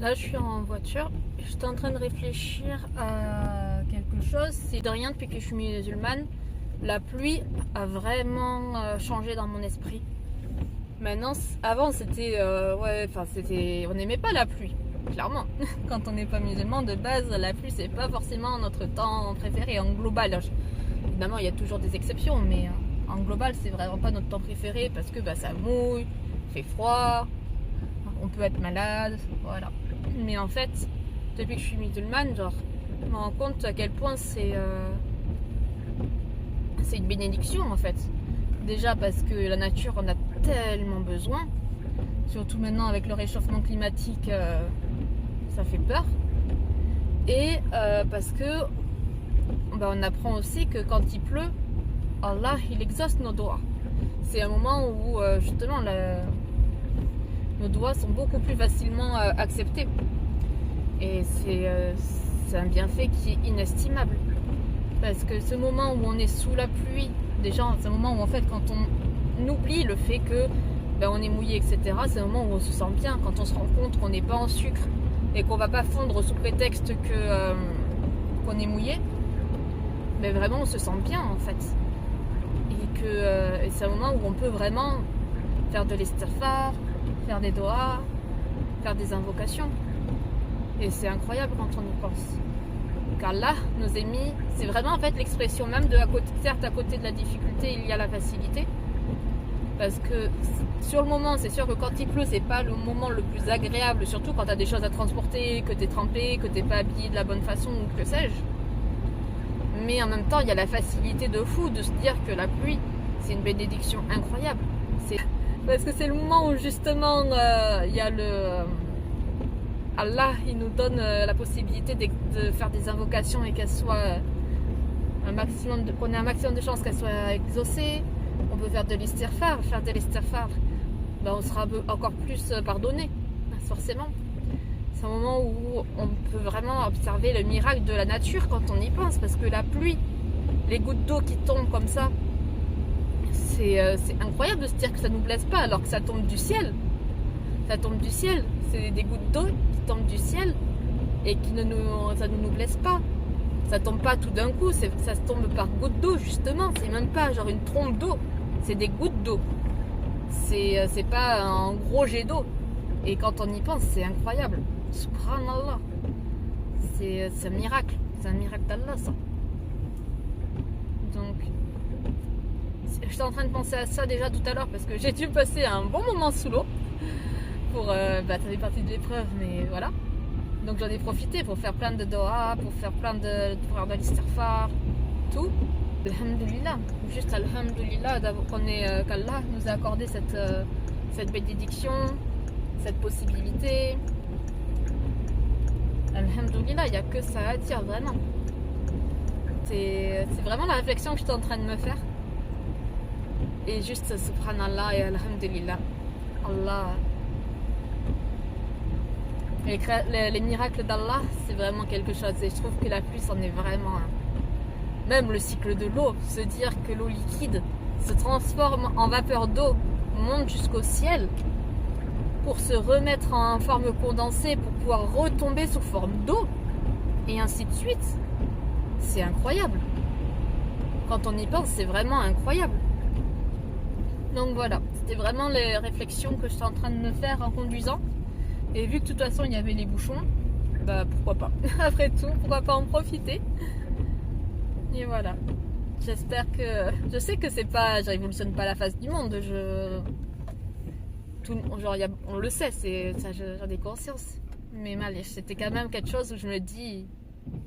Là, je suis en voiture et je suis en train de réfléchir à quelque chose. C'est de rien, depuis que je suis musulmane, la pluie a vraiment changé dans mon esprit. Maintenant, avant, c'était. On n'aimait pas la pluie, clairement. Quand on n'est pas musulman, de base, la pluie, c'est pas forcément notre temps préféré en global. Évidemment, il y a toujours des exceptions, mais en global, c'est vraiment pas notre temps préféré parce que ça mouille, fait froid, on peut être malade, voilà. Mais en fait, depuis que je suis musulmane, je me rends compte à quel point c'est une bénédiction en fait. Déjà parce que la nature en a tellement besoin, surtout maintenant avec le réchauffement climatique, ça fait peur. Et parce que on apprend aussi que quand il pleut, Allah il exauce nos doigts. C'est un moment où justement nos doigts sont beaucoup plus facilement acceptés. Et c'est un bienfait qui est inestimable. Parce que ce moment où on est sous la pluie, déjà c'est un moment où en fait quand on oublie le fait que on est mouillé, etc. C'est un moment où on se sent bien, quand on se rend compte qu'on n'est pas en sucre et qu'on va pas fondre sous prétexte qu'on est mouillé. Mais vraiment on se sent bien en fait. Et c'est un moment où on peut vraiment faire de l'istighfar, faire des doigts, faire des invocations. Et c'est incroyable quand on y pense. Qu'Allah nous ait mis, c'est vraiment en fait l'expression même de certes à côté de la difficulté, il y a la facilité. Parce que sur le moment, c'est sûr que quand il pleut, c'est pas le moment le plus agréable, surtout quand tu as des choses à transporter, que tu es trempé, que tu n'es pas habillé de la bonne façon ou que sais-je. Mais en même temps, il y a la facilité de fou de se dire que la pluie, c'est une bénédiction incroyable. Parce que c'est le moment où justement il y a Allah, il nous donne la possibilité de faire des invocations et qu'elles soient qu'on ait un maximum de chances qu'elles soient exaucées. On peut faire de l'istighfar, on sera encore plus pardonné, forcément. C'est un moment où on peut vraiment observer le miracle de la nature quand on y pense, parce que la pluie, les gouttes d'eau qui tombent comme ça, c'est incroyable de se dire que ça ne nous blesse pas alors que ça tombe du ciel. Ça tombe du ciel, c'est des gouttes d'eau qui tombent du ciel et ça ne nous blesse pas. Ça tombe pas tout d'un coup, ça se tombe par gouttes d'eau justement. C'est même pas genre une trompe d'eau, c'est des gouttes d'eau. C'est pas un gros jet d'eau. Et quand on y pense, c'est incroyable. Subhanallah. C'est un miracle. C'est un miracle d'Allah, ça. Donc, j'étais en train de penser à ça déjà tout à l'heure parce que j'ai dû passer un bon moment sous l'eau. Ça fait partie de l'épreuve, mais voilà. Donc j'en ai profité pour faire plein de doha, pour faire de l'istighfar, tout. Alhamdulillah, juste alhamdulillah qu'Allah nous a accordé cette bénédiction, cette possibilité. Alhamdulillah, il n'y a que ça à dire, vraiment. C'est vraiment la réflexion que j'étais en train de me faire. Et juste subhanallah et alhamdulillah. Allah. Les miracles d'Allah, c'est vraiment quelque chose. Et je trouve que la pluie, c'en est vraiment un. Même le cycle de l'eau, se dire que l'eau liquide se transforme en vapeur d'eau, monte jusqu'au ciel pour se remettre en forme condensée, pour pouvoir retomber sous forme d'eau, et ainsi de suite. C'est incroyable. Quand on y pense, c'est vraiment incroyable. Donc voilà, c'était vraiment les réflexions que j'étais en train de me faire en conduisant. Et vu que de toute façon il y avait les bouchons, pourquoi pas. Après tout, pourquoi pas en profiter. Et voilà. J'espère que... Je sais que c'est pas... Je révolutionne pas la face du monde. On le sait, j'en ai conscience. Mais c'était quand même quelque chose où je me dis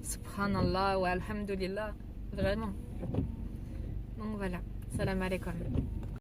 Subhanallah wa alhamdulillah. Vraiment. Donc voilà. Salam alaikum.